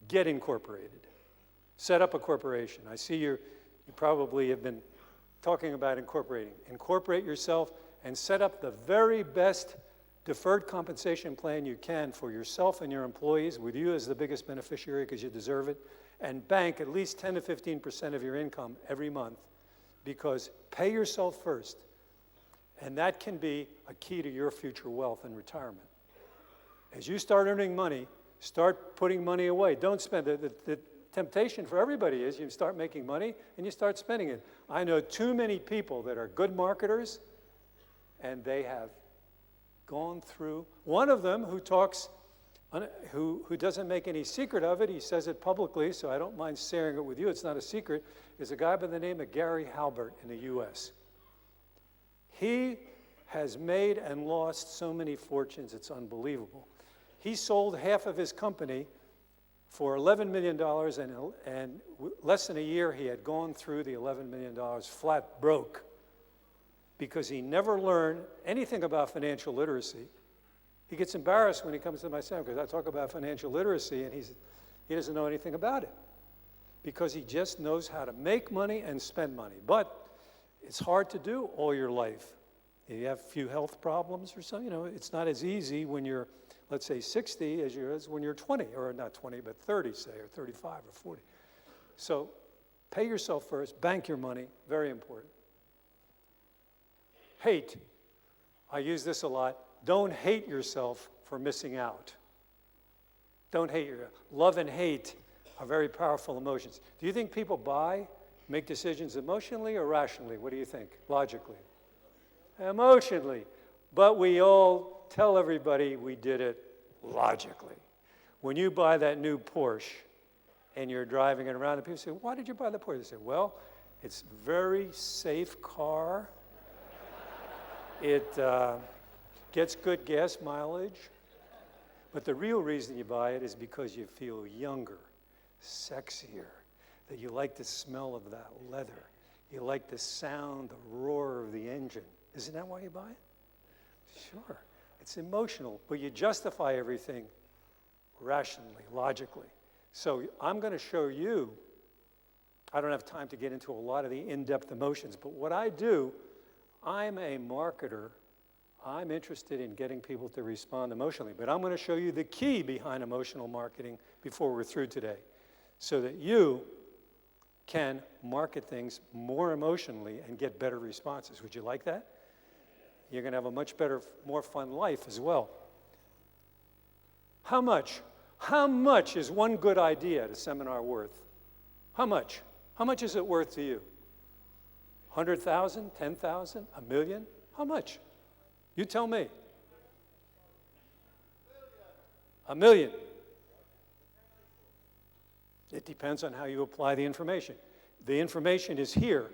get incorporated. Set up a corporation. I see you probably have been talking about incorporating. Incorporate yourself and set up the very best deferred compensation plan you can for yourself and your employees, with you as the biggest beneficiary because you deserve it, and bank at least 10 to 15% of your income every month, because pay yourself first. And that can be a key to your future wealth and retirement. As you start earning money, start putting money away. Don't spend it. The temptation for everybody is you start making money and you start spending it. I know too many people that are good marketers, and they have gone through. One of them who talks, who doesn't make any secret of it, he says it publicly, so I don't mind sharing it with you, it's not a secret, is a guy by the name of Gary Halbert in the US. He has made and lost so many fortunes, it's unbelievable. He sold half of his company for $11 million, and less than a year he had gone through the $11 million flat broke, because he never learned anything about financial literacy. He gets embarrassed when he comes to my seminar because I talk about financial literacy, and he doesn't know anything about it, because he just knows how to make money and spend money. But it's hard to do all your life. You have a few health problems or something. It's not as easy when you're, let's say, 60 as you is when you're 20, or not 20, but 30, say, or 35 or 40. So pay yourself first, bank your money, very important. Hate. I use this a lot. Don't hate yourself for missing out. Don't hate yourself. Love and hate are very powerful emotions. Do you think people make decisions emotionally or rationally? What do you think? Logically? Emotionally. But we all tell everybody we did it logically. When you buy that new Porsche and you're driving it around, and people say, why did you buy the Porsche? They say, well, it's a very safe car. It gets good gas mileage. But the real reason you buy it is because you feel younger, sexier, that you like the smell of that leather. You like the sound, the roar of the engine. Isn't that why you buy it? Sure. It's emotional, but you justify everything rationally, logically. So I'm going to show you, I don't have time to get into a lot of the in-depth emotions, but what I do, I'm a marketer. I'm interested in getting people to respond emotionally, but I'm going to show you the key behind emotional marketing before we're through today, so that you can market things more emotionally and get better responses. Would you like that? You're going to have a much better, more fun life as well. How much? How much is one good idea at a seminar worth? How much? How much is it worth to you? 100,000, 10,000, a million? How much? You tell me. A million. It depends on how you apply the information. The information is here.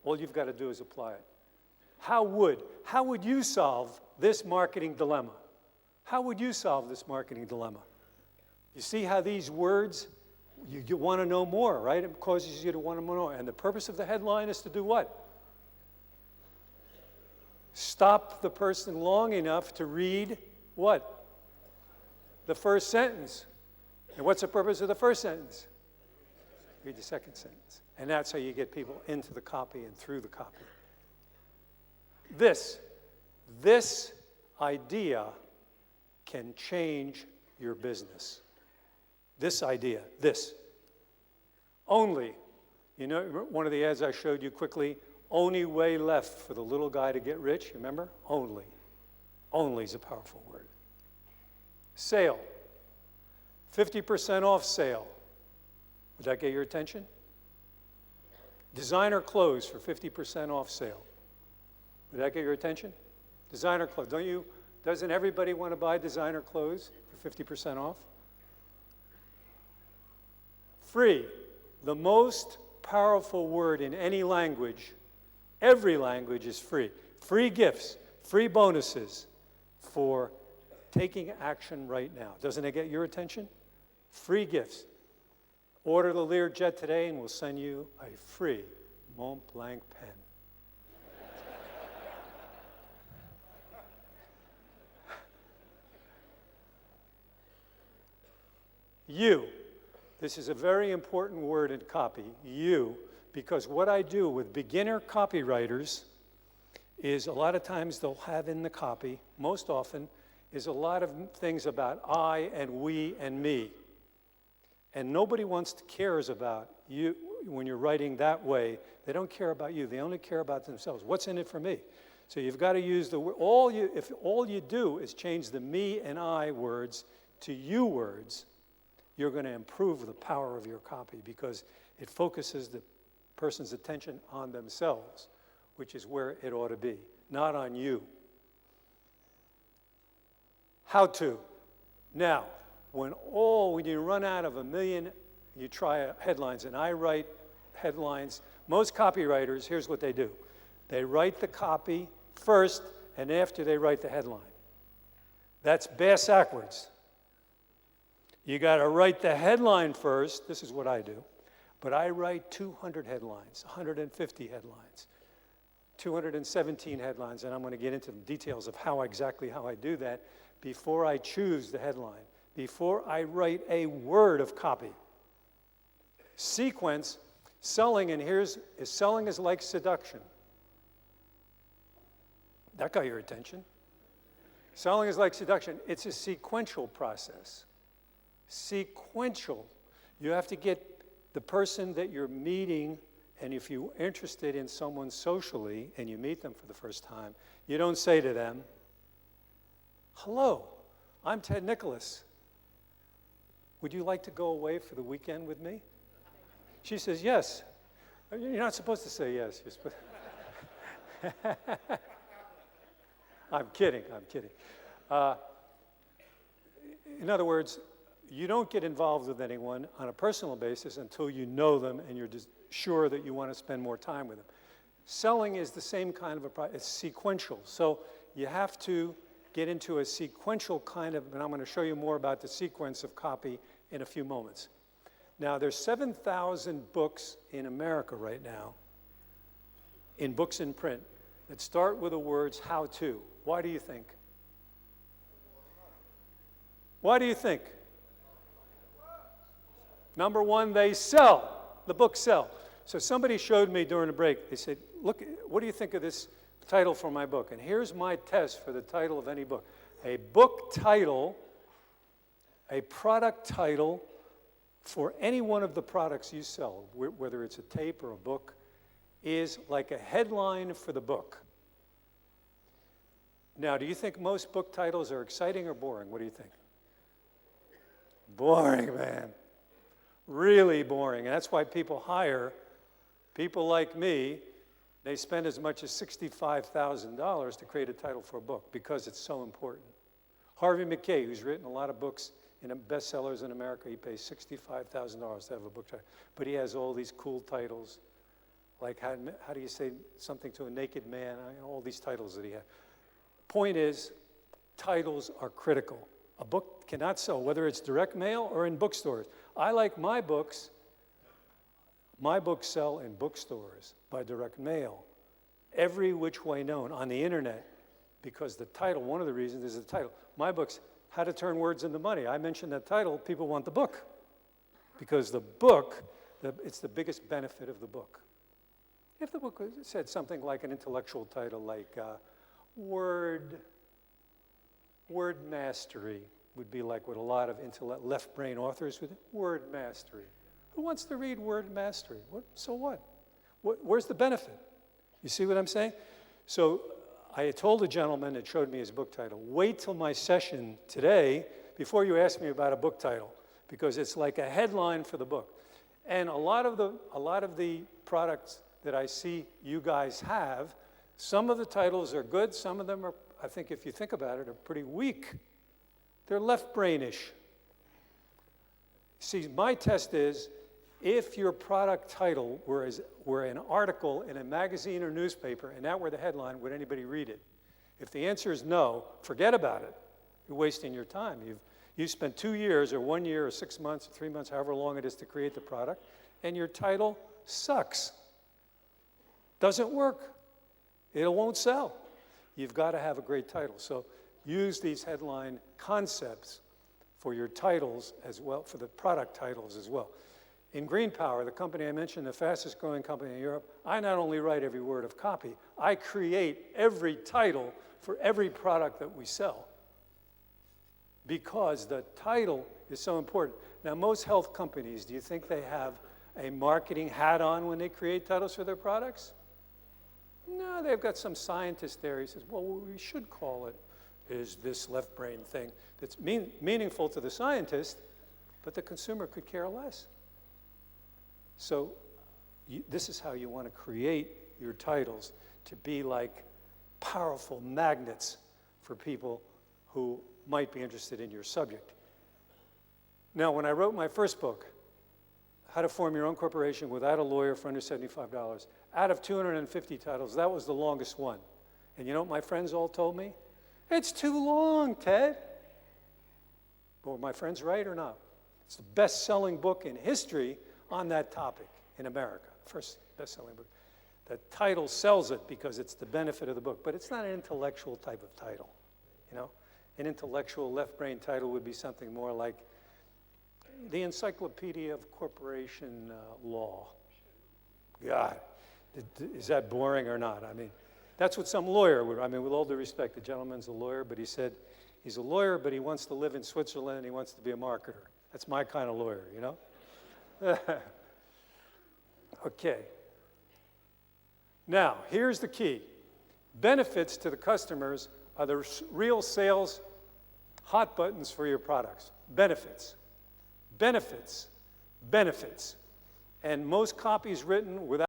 All you've got to do is apply it. How would you solve this marketing dilemma? How would you solve this marketing dilemma? You see how these words, you want to know more, right? It causes you to want to know more. And the purpose of the headline is to do what? Stop the person long enough to read what? The first sentence. And what's the purpose of the first sentence? Read the second sentence. And that's how you get people into the copy and through the copy. This idea can change your business. This idea, this. Only, one of the ads I showed you quickly, only way left for the little guy to get rich, remember? Only. Only is a powerful word. Sale. 50% off sale. Would that get your attention? Designer clothes for 50% off sale. Would that get your attention? Designer clothes. Doesn't everybody want to buy designer clothes for 50% off? Free. The most powerful word in any language, every language, is free. Free gifts, free bonuses for taking action right now. Doesn't it get your attention? Free gifts. Order the Learjet today and we'll send you a free Mont Blanc pen. This is a very important word in copy, you, because what I do with beginner copywriters is a lot of times they'll have in the copy, most often, is a lot of things about I and we and me. And nobody cares about you when you're writing that way. They don't care about you. They only care about themselves. What's in it for me? So you've got to use the word. If all you do is change the me and I words to you words, you're going to improve the power of your copy because it focuses the person's attention on themselves, which is where it ought to be, not on you. How to. Now, when you run out of a million, you try headlines, and I write headlines. Most copywriters, here's what they do. They write the copy first, and after they write the headline. That's bass-backwards. You got to write the headline first. This is what I do. But I write 200 headlines, 150 headlines, 217 headlines, and I'm going to get into the details of exactly how I do that before I choose the headline, before I write a word of copy. Sequence, selling, and selling is like seduction. That got your attention. Selling is like seduction. It's a sequential process. Sequential. You have to get the person that you're meeting, and if you're interested in someone socially and you meet them for the first time, you don't say to them, "Hello, I'm Ted Nicholas. Would you like to go away for the weekend with me?" She says, "Yes." You're not supposed to say yes. You're supposed I'm kidding. In other words, you don't get involved with anyone on a personal basis until you know them and you're just sure that you want to spend more time with them. Selling is the same kind of it's sequential. So you have to get into a sequential kind of, and I'm going to show you more about the sequence of copy in a few moments. Now, there's 7,000 books in America right now, in books in print, that start with the words how to. Why do you think? Why do you think? Number one, they sell. The books sell. So somebody showed me during the break, they said, "Look, what do you think of this title for my book?" And here's my test for the title of any book. A book title, a product title for any one of the products you sell, whether it's a tape or a book, is like a headline for the book. Now, do you think most book titles are exciting or boring? What do you think? Boring, man. Really boring. And that's why people hire people like me. They spend as much as $65,000 to create a title for a book because it's so important. Harvey Mackay, who's written a lot of books and bestsellers in America, he pays $65,000 to have a book title. But he has all these cool titles, like how do you say something to a naked man? All these titles that he has. Point is, titles are critical. A book cannot sell, whether it's direct mail or in bookstores. I like my books sell in bookstores by direct mail, every which way known, on the internet, because the title, one of the reasons is the title. My book's How to Turn Words into Money. I mentioned that title, people want the book, because the book, it's the biggest benefit of the book. If the book said something like an intellectual title like Word Mastery would be like what a lot of left brain authors would do. Word Mastery. Who wants to read Word Mastery? So what? Where's the benefit? You see what I'm saying? So I told a gentleman that showed me his book title, wait till my session today before you ask me about a book title, because it's like a headline for the book. And a lot of the products that I see you guys have, some of the titles are good, some of them are, I think if you think about it, are pretty weak. They're left-brainish. See, my test is, if your product title were an article in a magazine or newspaper, and that were the headline, would anybody read it? If the answer is no, forget about it. You're wasting your time. You spent 2 years or 1 year or 6 months or 3 months, however long it is to create the product, and your title sucks. Doesn't work. It won't sell. You've got to have a great title. So use these headline concepts for your titles as well, for the product titles as well. In Green Power, the company I mentioned, the fastest growing company in Europe, I not only write every word of copy, I create every title for every product that we sell, because the title is so important. Now, most health companies, do you think they have a marketing hat on when they create titles for their products? No, they've got some scientist there. He says, well, what we should call it is this left brain thing that's meaningful to the scientist, but the consumer could care less. So this is how you want to create your titles, to be like powerful magnets for people who might be interested in your subject. Now, when I wrote my first book, How to Form Your Own Corporation Without a Lawyer for Under $75, out of 250 titles, that was the longest one. And you know what my friends all told me? It's too long, Ted. But were my friends right or not? It's the best-selling book in history on that topic in America. First best-selling book. The title sells it because it's the benefit of the book, but it's not an intellectual type of title, you know? An intellectual left-brain title would be something more like the Encyclopedia of Corporation Law. God, is that boring or not? I mean, that's what some lawyer would, I mean, with all due respect, the gentleman's a lawyer, but he said he's a lawyer, but he wants to live in Switzerland and he wants to be a marketer. That's my kind of lawyer, you know? Okay. Now, here's the key. Benefits to the customers are the real sales hot buttons for your products. Benefits, benefits, benefits. And most copies written without